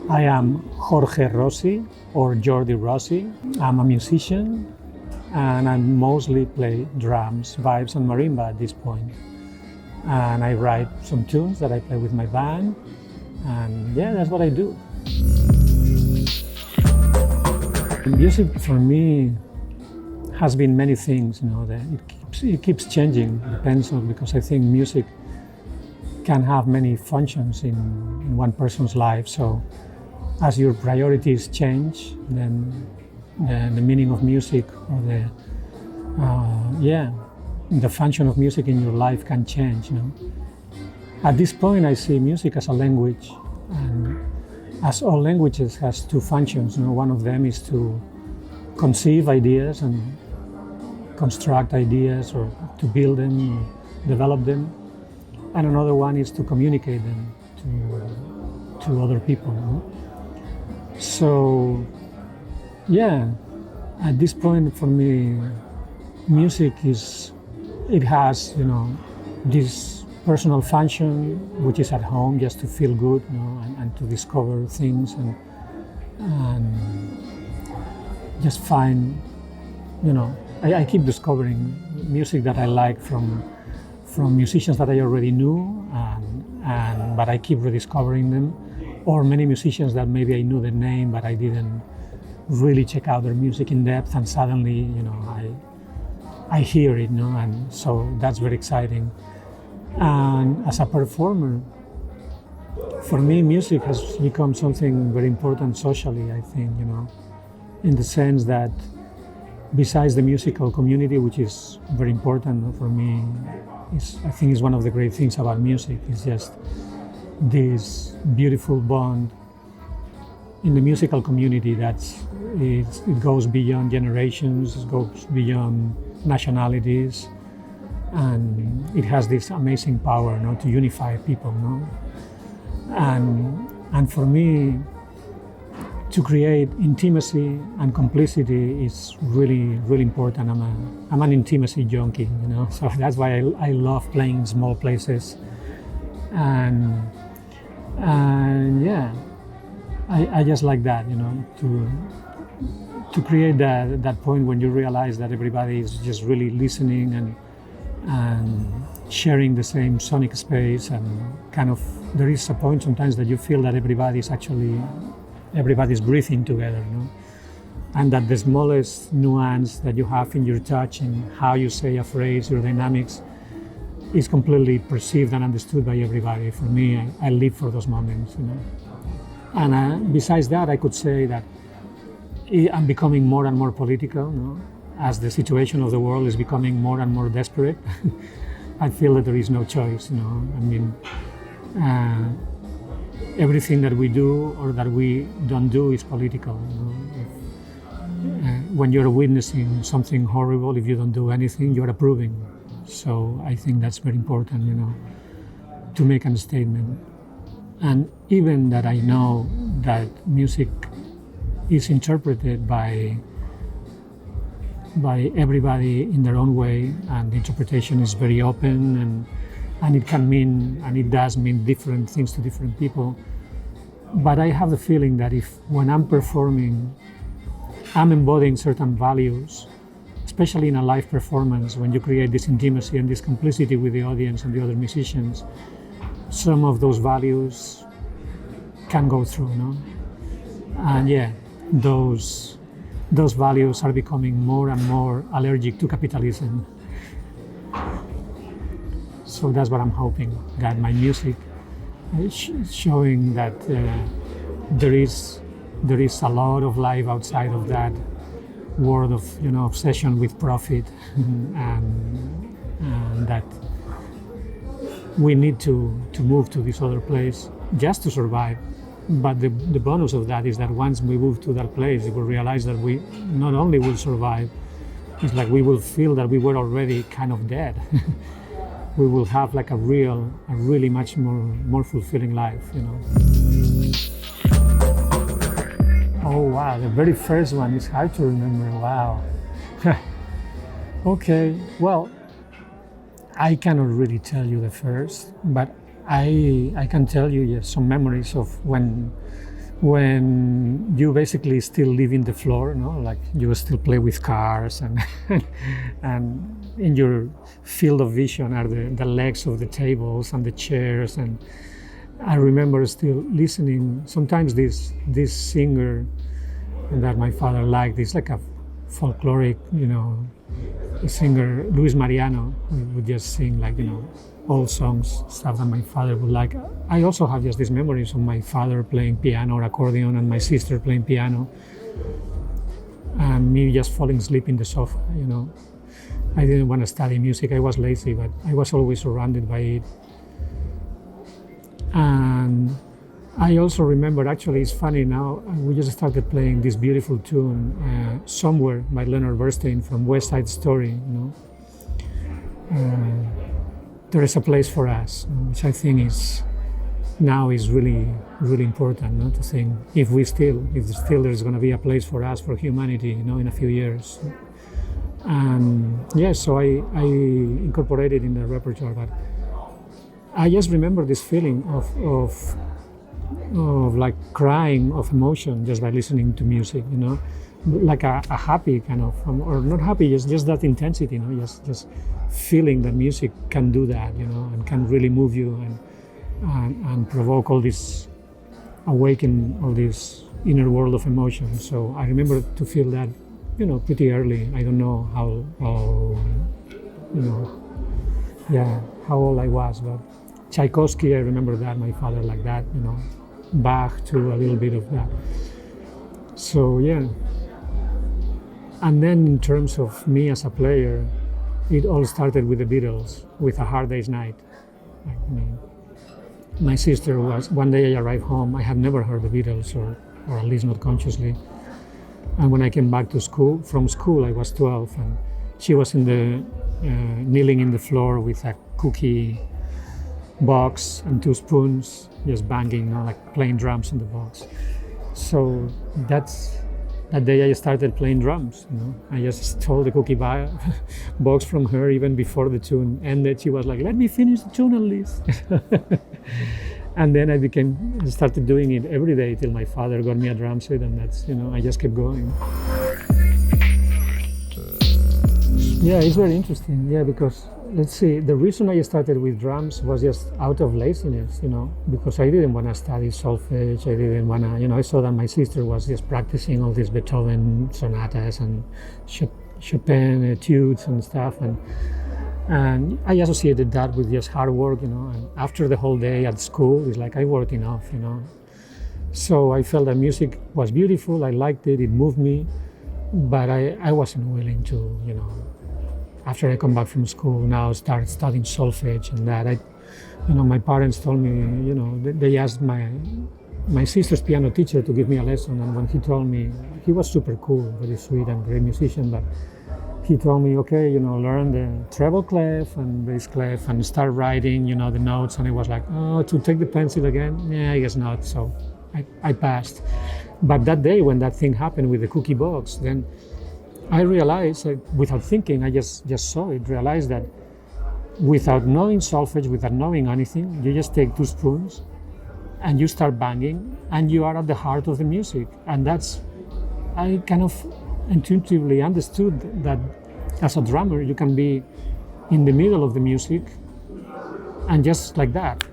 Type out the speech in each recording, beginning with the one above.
I am Jorge Rossy or Jorge Rossy. I'm a musician and I mostly play drums, vibes, and marimba at this point. And I write some tunes that I play with my band, and yeah, that's what I do. Music for me has been many things, that it keeps changing. Depends on, because I think music can have many functions in one person's life. So as your priorities change, then the meaning of music or the function of music in your life can change. At this point, I see music as a language, and as all languages has two functions. One of them is to conceive ideas and construct ideas, or to build them, develop them, and another one is to communicate them to other people. So, yeah, at this point for me, music has this personal function, which is at home, just to feel good, and to discover things and just find, I keep discovering music that I like from musicians that I already knew, but I keep rediscovering them, or many musicians that maybe I knew the name, but I didn't really check out their music in depth, and suddenly, I hear it, and so that's very exciting. And as a performer, for me, music has become something very important socially, I think, in the sense that besides the musical community, which is very important for me, I think is one of the great things about music, is just this beautiful bond in the musical community it goes beyond generations, it goes beyond nationalities, and it has this amazing power to unify people. And for me, to create intimacy and complicity is really, really important. I'm an intimacy junkie, so that's why I love playing in small places. And yeah, I just like that, to create that point when you realize that everybody is just really listening and sharing the same sonic space, and kind of there is a point sometimes that you feel that everybody's breathing together, and that the smallest nuance that you have in your touch and how you say a phrase, your dynamics, is completely perceived and understood by everybody. For me, I live for those moments, And besides that, I could say that I'm becoming more and more political, as the situation of the world is becoming more and more desperate. I feel that there is no choice, everything that we do or that we don't do is political. When you're witnessing something horrible, if you don't do anything, you're approving. So I think that's very important, to make a statement. And even that I know that music is interpreted by everybody in their own way, and the interpretation is very open, and it can mean, and it does mean, different things to different people. But I have the feeling that when I'm performing, I'm embodying certain values, especially in a live performance, when you create this intimacy and this complicity with the audience and the other musicians, some of those values can go through, And yeah, those values are becoming more and more allergic to capitalism. So that's what I'm hoping, that my music is showing that there is a lot of life outside of that world of obsession with profit, and that we need to move to this other place just to survive. But the bonus of that is that once we move to that place, we will realize that we not only will survive, it's like we will feel that we were already kind of dead. We will have like a really much more fulfilling life, Oh wow, the very first one is hard to remember. Wow. Okay, well, I cannot really tell you the first, but I can tell you some memories of when when you basically still live in the floor, like you still play with cars, and and in your field of vision are the legs of the tables and the chairs. And I remember still listening sometimes this singer that my father liked, is like a folkloric, singer, Luis Mariano, would just sing like, old songs, stuff that my father would like. I also have just these memories of my father playing piano or accordion and my sister playing piano, and me just falling asleep in the sofa. I didn't want to study music. I was lazy, but I was always surrounded by it. And I also remember, actually, it's funny now, we just started playing this beautiful tune, Somewhere by Leonard Bernstein from West Side Story. There is a place for us, which I think is really, really important, to think if still there's going to be a place for us, for humanity, in a few years. And so I incorporated in the repertoire. But I just remember this feeling of like crying of emotion just by listening to music, like a happy kind of, or not happy, just that intensity, just feeling that music can do that, and can really move you and provoke all this, awaken all this inner world of emotion. So I remember to feel that, pretty early. I don't know how old I was, but Tchaikovsky, I remember that, my father like that, Bach too, a little bit of that. So and then in terms of me as a player, it all started with the Beatles, with A Hard Day's Night. My sister was, one day I arrived home, I had never heard the Beatles, or at least not consciously. And when I came back from school, I was 12, and she was kneeling in the floor with a cookie box and 2 spoons, just banging, like playing drums on the box. So that day I started playing drums. I just stole the cookie box from her even before the tune ended. She was like, "Let me finish the tune at least." And then I started doing it every day till my father got me a drum set, and that's, I just kept going. Yeah, it's very interesting. Yeah, because let's see, the reason I started with drums was just out of laziness, because I didn't want to study solfege. I didn't want to, I saw that my sister was just practicing all these Beethoven sonatas and Chopin etudes and stuff, and I associated that with just hard work, and after the whole day at school, it's like I worked enough, So I felt that music was beautiful, I liked it, it moved me, but I wasn't willing to, after I come back from school, now start studying solfege and that. My parents told me, they asked my sister's piano teacher to give me a lesson, and when he told me, he was super cool, very sweet and great musician, but he told me, okay, learn the treble clef and bass clef and start writing, the notes, and I was like, oh, to take the pencil again? Yeah, I guess not. So I passed. But that day when that thing happened with the cookie box, then I realized, without thinking, I just saw it, realized that without knowing solfege, without knowing anything, you just take 2 spoons and you start banging, and you are at the heart of the music. And I kind of intuitively understood that as a drummer, you can be in the middle of the music and just like that,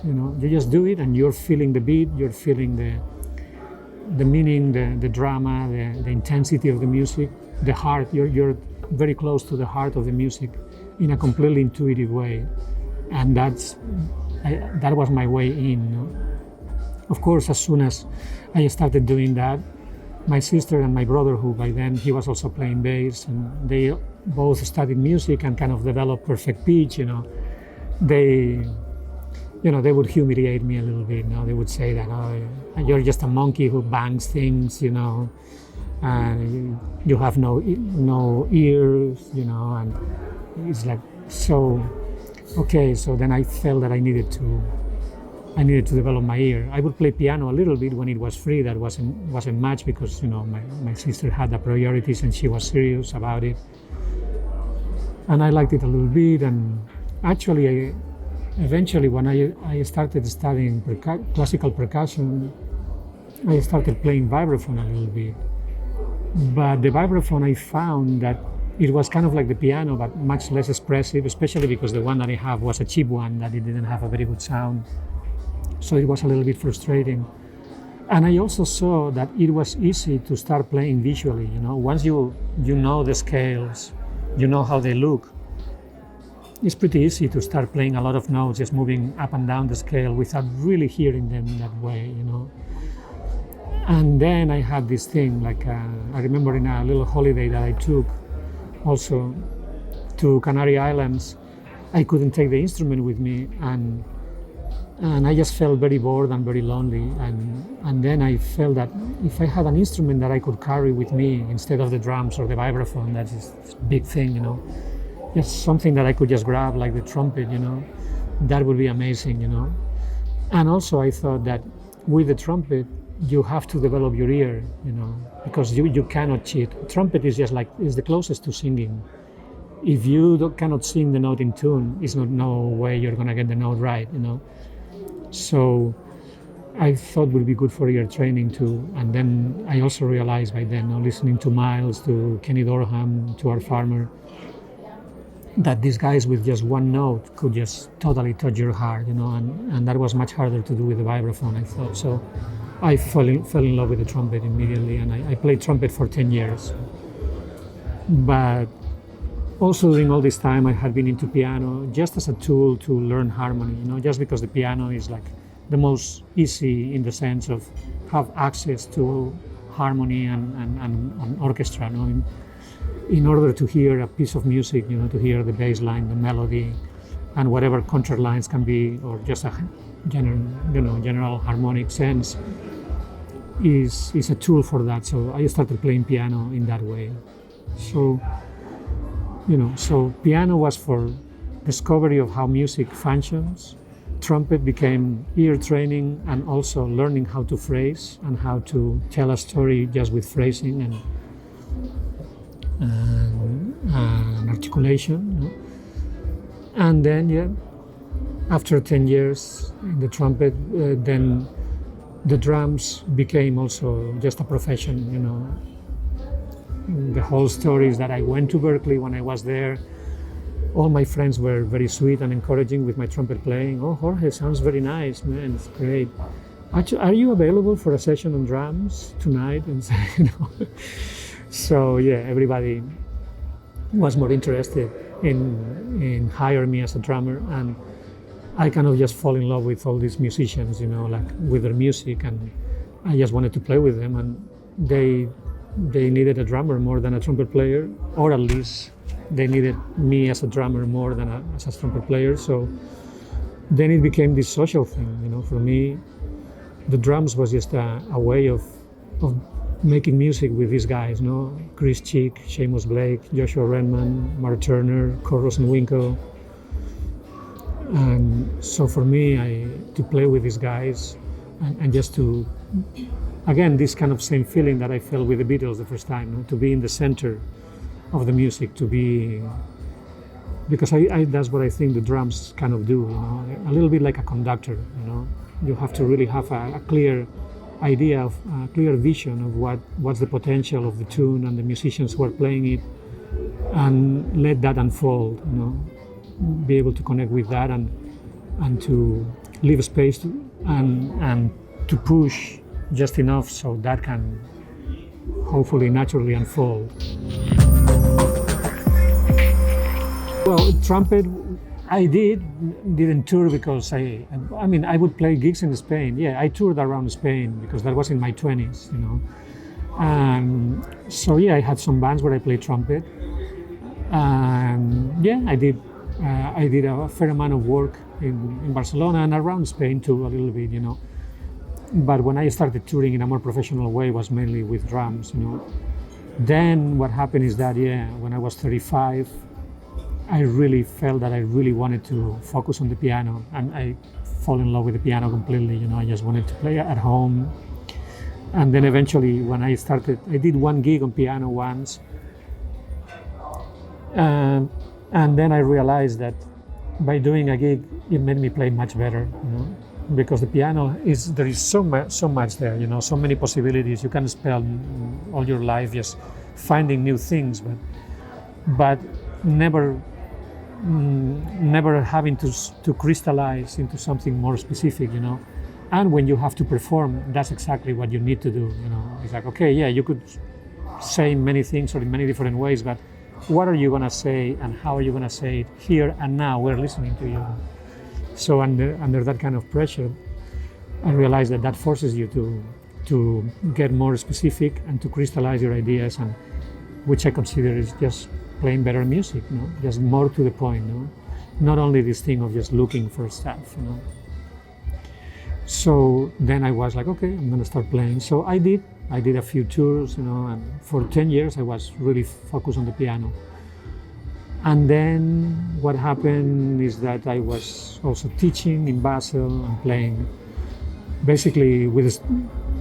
you just do it, and you're feeling the beat, you're feeling the meaning, the drama, the intensity of the music. The heart, you're very close to the heart of the music in a completely intuitive way, and that was my way in. Of course, as soon as I started doing that, my sister and my brother, who by then he was also playing bass, and they both studied music and kind of developed perfect pitch. They would humiliate me a little bit. They would say that, "Oh, you're just a monkey who bangs things," and you have no ears, and it's like, so, okay, so then I felt that I needed to develop my ear. I would play piano a little bit when it was free. That wasn't much because, my sister had the priorities and she was serious about it. And I liked it a little bit, and actually, eventually when I started studying classical percussion, I started playing vibraphone a little bit. But the vibraphone, I found that it was kind of like the piano, but much less expressive, especially because the one that I have was a cheap one, that it didn't have a very good sound. So it was a little bit frustrating. And I also saw that it was easy to start playing visually. Once you know the scales, you know how they look, it's pretty easy to start playing a lot of notes, just moving up and down the scale without really hearing them that way. And then I had this thing, I remember in a little holiday that I took also to Canary Islands, I couldn't take the instrument with me, and I just felt very bored and very lonely. And then I felt that if I had an instrument that I could carry with me instead of the drums or the vibraphone, that's this big thing, just something that I could just grab, like the trumpet, that would be amazing, And also I thought that with the trumpet, you have to develop your ear, because you cannot cheat. Trumpet is just is the closest to singing. If you cannot sing the note in tune, it's no way you're gonna get the note right, So I thought would be good for ear training too. And then I also realized by then, listening to Miles, to Kenny Dorham, to Art Farmer, that these guys with just one note could just totally touch your heart, and that was much harder to do with the vibraphone, I thought. So I fell in love with the trumpet immediately, and I played trumpet for 10 years. But also during all this time, I had been into piano just as a tool to learn harmony, just because the piano is like the most easy in the sense of have access to harmony and orchestra. In order to hear a piece of music, to hear the bass line, the melody, and whatever contra lines can be, or just a general harmonic sense, is a tool for that. So I started playing piano in that way. So piano was for discovery of how music functions. Trumpet became ear training and also learning how to phrase and how to tell a story just with phrasing and articulation. And then, after 10 years in the trumpet, then the drums became also just a profession. The whole story is that I went to Berkeley. When I was there, all my friends were very sweet and encouraging with my trumpet playing. Oh, Jorge, sounds very nice, man, it's great. Are you available for a session on drums tonight? And so everybody was more interested in hiring me as a drummer, and I kind of just fall in love with all these musicians, with their music, and I just wanted to play with them, and they needed a drummer more than a trumpet player, or at least they needed me as a drummer more than as a trumpet player. So then it became this social thing, for me. The drums was just a way of making music with these guys, Chris Cheek, Seamus Blake, Joshua Redman, Mark Turner, Cole Rosenwinkel. And so for me, to play with these guys and just to, again, this kind of same feeling that I felt with the Beatles the first time, to be in the center of the music, because that's what I think the drums kind of do, a little bit like a conductor, You have to really have a clear idea of a clear vision of what's the potential of the tune and the musicians who are playing it, and let that unfold, be able to connect with that and to leave space and to push just enough so that can hopefully naturally unfold. Well, trumpet, I didn't tour because I would play gigs in Spain. Yeah, I toured around Spain because that was in my 20s, So I had some bands where I played trumpet. I did a fair amount of work in Barcelona and around Spain too, a little bit, But when I started touring in a more professional way, was mainly with drums, Then what happened is that, when I was 35, I really felt that I really wanted to focus on the piano, and I fall in love with the piano completely. I just wanted to play at home. And then eventually when I did one gig on piano once. And then I realized that by doing a gig, it made me play much better. because the piano there is so much there, so many possibilities. You can spend all your life just finding new things, but never having to crystallize into something more specific, And when you have to perform, that's exactly what you need to do, It's like, okay, yeah, you could say many things or in many different ways, but what are you gonna say and how are you gonna say it here and now? We're listening to you. So under that kind of pressure, I realized that forces you to get more specific and to crystallize your ideas, and which I consider is just playing better music, just more to the point, not only this thing of just looking for stuff, So then I was like, okay, I'm gonna start playing. So I did a few tours, and for 10 years I was really focused on the piano. And then what happened is that I was also teaching in Basel and playing. Basically,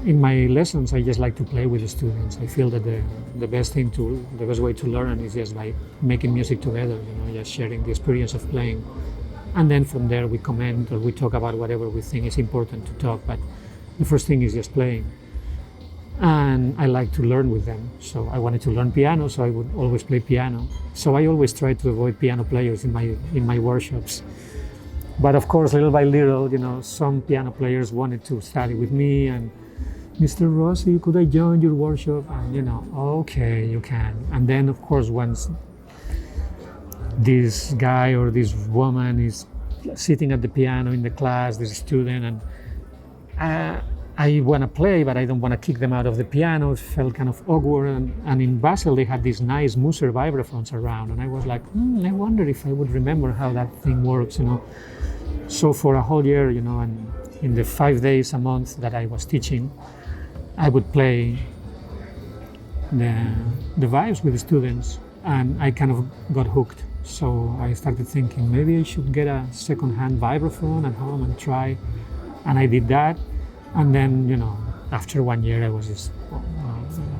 in my lessons, I just like to play with the students. I feel that the best way to learn is just by making music together, just sharing the experience of playing. And then from there we comment or we talk about whatever we think is important to talk, but the first thing is just playing. And I like to learn with them. So I wanted to learn piano, so I would always play piano. So I always try to avoid piano players in my workshops. But of course, little by little, some piano players wanted to study with me, and Mr. Rossy, could I join your workshop? And okay, you can. And then of course, once this guy or this woman is sitting at the piano in the class, this student, and I want to play, but I don't want to kick them out of the piano. It felt kind of awkward. And in Basel, they had these nice Musser vibraphones around. And I was like, I wonder if I would remember how that thing works, So for a whole year, and in the 5 days a month that I was teaching, I would play the vibes with the students. And I kind of got hooked. So I started thinking, maybe I should get a second-hand vibraphone at home and try. And I did that. And then, after 1 year, I was just,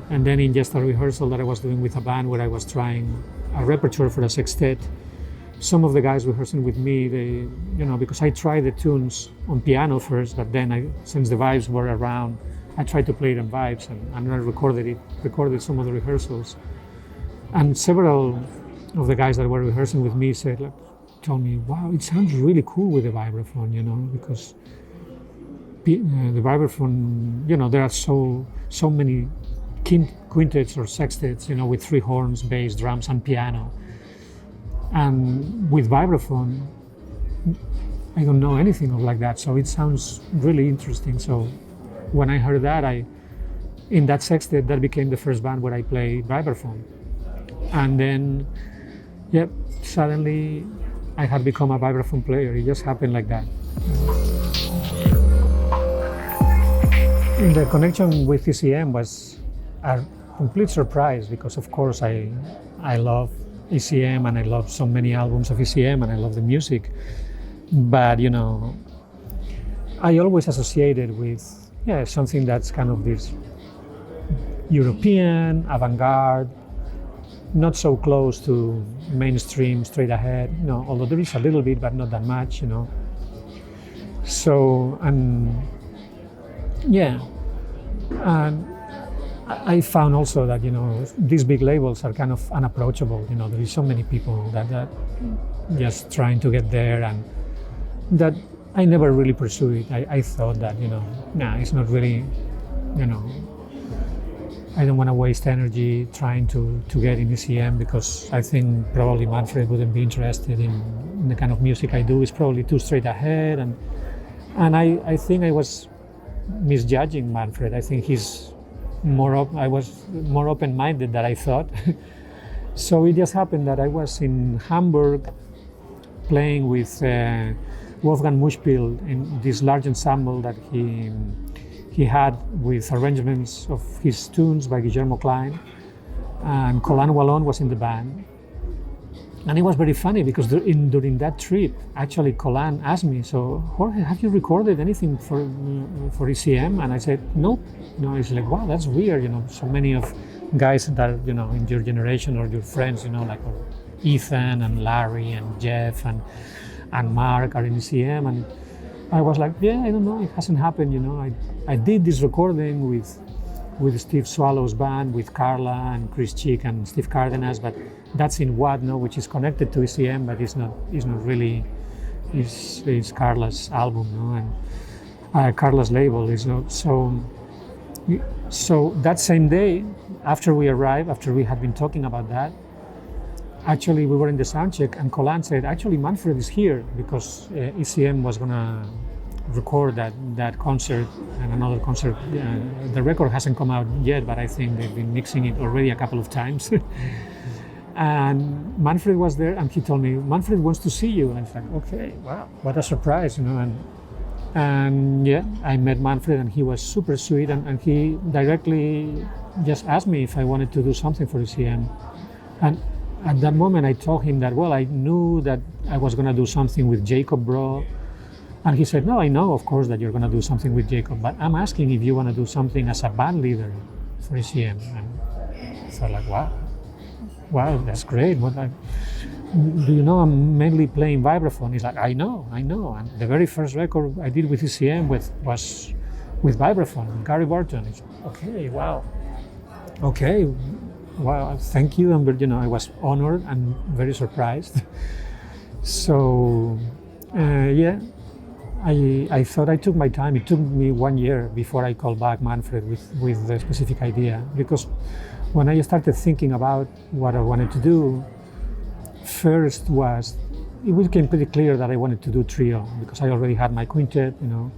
and then in just a rehearsal that I was doing with a band where I was trying a repertoire for a sextet, some of the guys rehearsing with me, they, because I tried the tunes on piano first, but then since the vibes were around, I tried to play it on vibes, and I recorded some of the rehearsals. And several of the guys that were rehearsing with me told me, wow, it sounds really cool with the vibraphone, because the vibraphone, there are so many quintets or sextets, with 3 horns, bass, drums, and piano. And with vibraphone, I don't know anything of like that, so it sounds really interesting. So when I heard that, in that sextet, that became the first band where I played vibraphone. And then, suddenly I had become a vibraphone player. It just happened like that. The connection with ECM was a complete surprise because, of course, I love ECM and I love so many albums of ECM and I love the music. But, I always associated with something that's kind of this European, avant-garde, not so close to mainstream, straight ahead, although there is a little bit, but not that much, So, and I found also that, these big labels are kind of unapproachable. There is so many people that just trying to get there, and that I never really pursued it. I thought that, it's not really, I don't want to waste energy trying to get in ECM because I think probably Manfred wouldn't be interested in the kind of music I do. It's probably too straight ahead, and I think I was misjudging Manfred. I think I was more open-minded than I thought. So it just happened that I was in Hamburg playing with Wolfgang Muschpil in this large ensemble that he had with arrangements of his tunes by Guillermo Klein, and Colin Wallon was in the band. And it was very funny because during that trip, actually Colin asked me, so Jorge, have you recorded anything for ECM? And I said, nope. It's like, wow, that's weird, so many of guys that, in your generation or your friends, like Ethan and Larry and Jeff and Mark are in ECM. I was like, yeah, I don't know, it hasn't happened, you know. I did this recording with Steve Swallow's band, with Carla and Chris Chick and Steve Cardenas, but that's in What, no, which is connected to ECM, but it's not really, it's Carla's album, no, and Carla's label is not. So that same day, after we arrived, after we had been talking about that, actually we were in the sound check and Colan said, actually Manfred is here because ECM was gonna record that concert and another concert. The record hasn't come out yet, but I think they've been mixing it already a couple of times. And Manfred was there and he told me, Manfred wants to see you. And I was like, okay, wow, what a surprise, you know. And yeah, I met Manfred and he was super sweet and he directly just asked me if I wanted to do something for ECM. And at that moment I told him that, well, I knew that I was going to do something with Jacob Bro. And he said, no, I know, of course, that you're going to do something with Jacob, but I'm asking if you want to do something as a band leader for ECM. And so like, wow, that's great. Do you know I'm mainly playing vibraphone? He's like, I know. And the very first record I did with ECM was with vibraphone, Gary Barton. He's like, okay, wow. Okay, wow, thank you. And, you know, I was honored and very surprised. So, yeah. I thought I took my time. It took me 1 year before I called back Manfred with the specific idea, because when I started thinking about what I wanted to do, first it became pretty clear that I wanted to do trio because I already had my quintet, you know,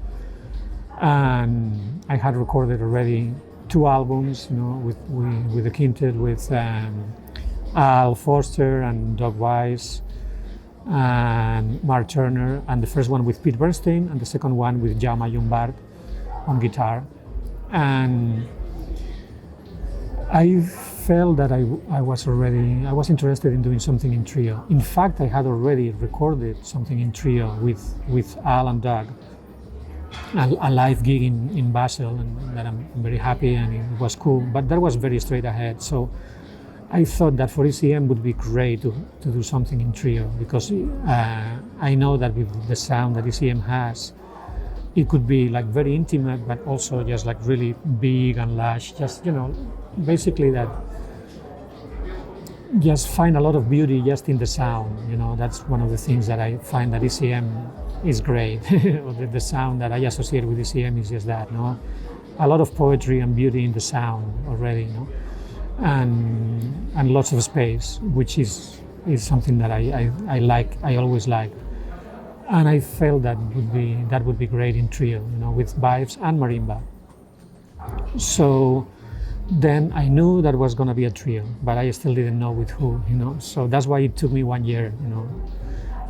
and I had recorded already 2 albums, you know, with the quintet with Al Foster and Doug Weiss and Mark Turner, and the first one with Pete Bernstein and the second one with Jaume Llombart on guitar. And I felt that I was interested in doing something in trio. In fact, I had already recorded something in trio with Al and Doug, a live gig in Basel, and that I'm very happy, and it was cool, but that was very straight ahead. So I thought that for ECM would be great to do something in trio, because I know that with the sound that ECM has, it could be like very intimate, but also just like really big and lush. Just, you know, basically that. Just find a lot of beauty just in the sound. You know, that's one of the things that I find that ECM is great. The sound that I associate with ECM is just that. No, a lot of poetry and beauty in the sound already. You know, and lots of space, which is something that I like. I always like. And I felt that would be great in trio, you know, with vibes and marimba. So then I knew that was going to be a trio, but I still didn't know with who, you know. So that's why it took me 1 year, you know.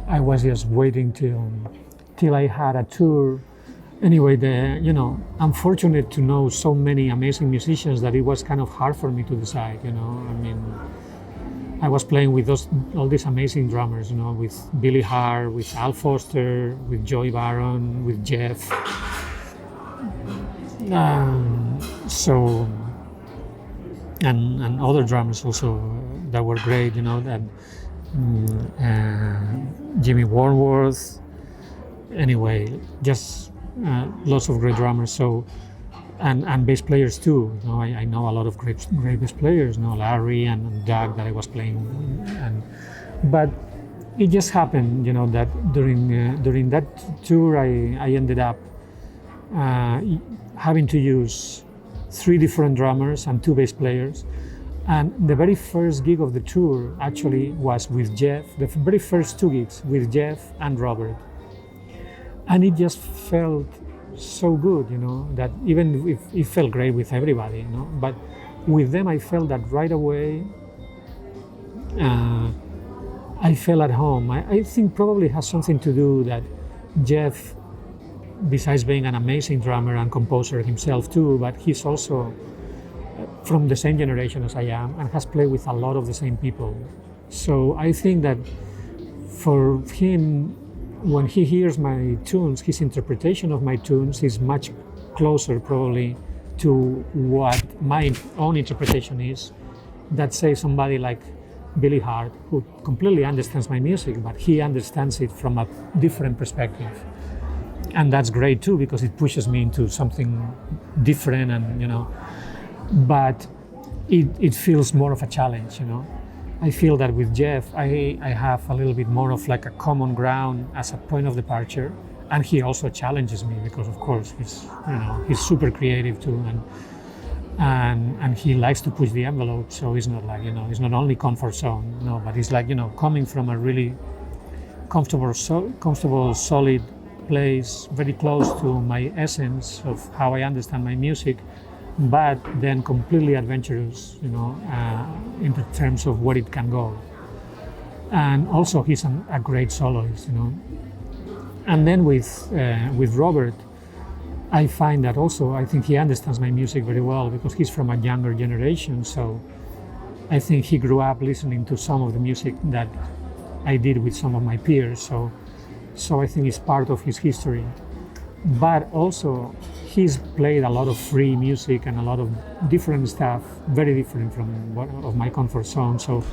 I was just waiting till I had a tour. Anyway, you know, I'm fortunate to know so many amazing musicians that it was kind of hard for me to decide, you know. I mean, I was playing with all these amazing drummers, you know, with Billy Hart, with Al Foster, with Joey Baron, with Jeff. So, and other drummers also that were great, you know, that Jimmy Warworth. Anyway, just lots of great drummers. So. And bass players too. You know, I know a lot of great bass players. You know, Larry and Doug that I was playing, but it just happened, you know, that during that tour I ended up having to use 3 different drummers and 2 bass players. And the very first gig of the tour actually was with Jeff. The very first 2 gigs with Jeff and Robert, and it just felt so good, you know, that even if it felt great with everybody, you know, but with them I felt that right away I felt at home. I think probably has something to do that Jeff, besides being an amazing drummer and composer himself too, but he's also from the same generation as I am and has played with a lot of the same people. So I think that for him, when he hears my tunes, his interpretation of my tunes is much closer probably to what my own interpretation is, that say somebody like Billy Hart, who completely understands my music, but he understands it from a different perspective. and that's great too, because it pushes me into something different, and but it feels more of a challenge. I feel that with Jeff, I have a little bit more of like a common ground as a point of departure, and he also challenges me because, of course, he's super creative too, and he likes to push the envelope. So it's not like it's not only comfort zone, no, but it's like coming from a really comfortable, solid place, very close to my essence of how I understand my music, but then completely adventurous, in the terms of where it can go. And also, he's a great soloist, And then with Robert, I find that also I think he understands my music very well because he's from a younger generation. So I think he grew up listening to some of the music that I did with some of my peers. So I think it's part of his history. But also, he's played a lot of free music and a lot of different stuff, very different from of my comfort zone. So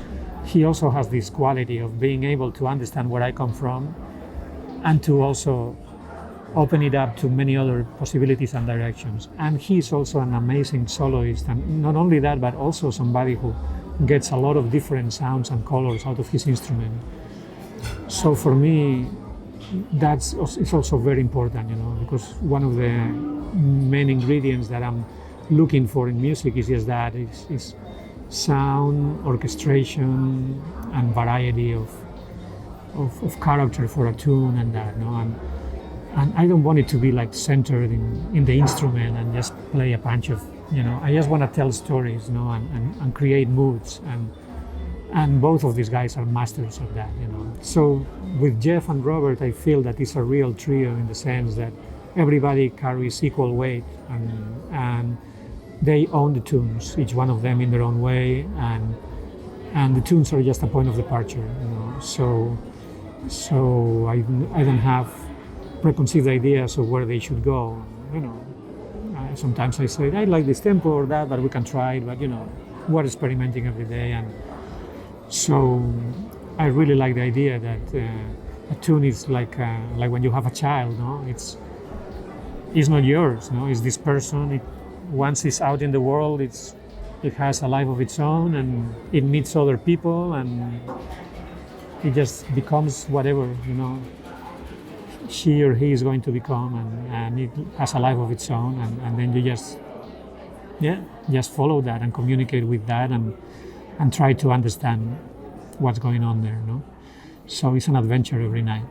he also has this quality of being able to understand where I come from and to also open it up to many other possibilities and directions. And he's also an amazing soloist. And not only that, but also somebody who gets a lot of different sounds and colors out of his instrument. So for me, it's also very important, because one of the main ingredients that I'm looking for in music is just that, is sound, orchestration, and variety of character for a tune and that, and I don't want it to be like centered in the instrument and just play a bunch of, I just want to tell stories, and create moods, and both of these guys are masters of that, So with Jeff and Robert, I feel that it's a real trio in the sense that everybody carries equal weight, and they own the tunes, each one of them in their own way, and the tunes are just a point of departure, So I don't have preconceived ideas of where they should go, Sometimes I say I like this tempo or that, but we can try it. But we're experimenting every day, and so I really like the idea that a tune is like when you have a child. It's not yours. It's this person. Once it's out in the world, it has a life of its own, and it meets other people, and it just becomes whatever she or he is going to become, and it has a life of its own, and then you just follow that and communicate with that, and try to understand what's going on there. So it's an adventure every night.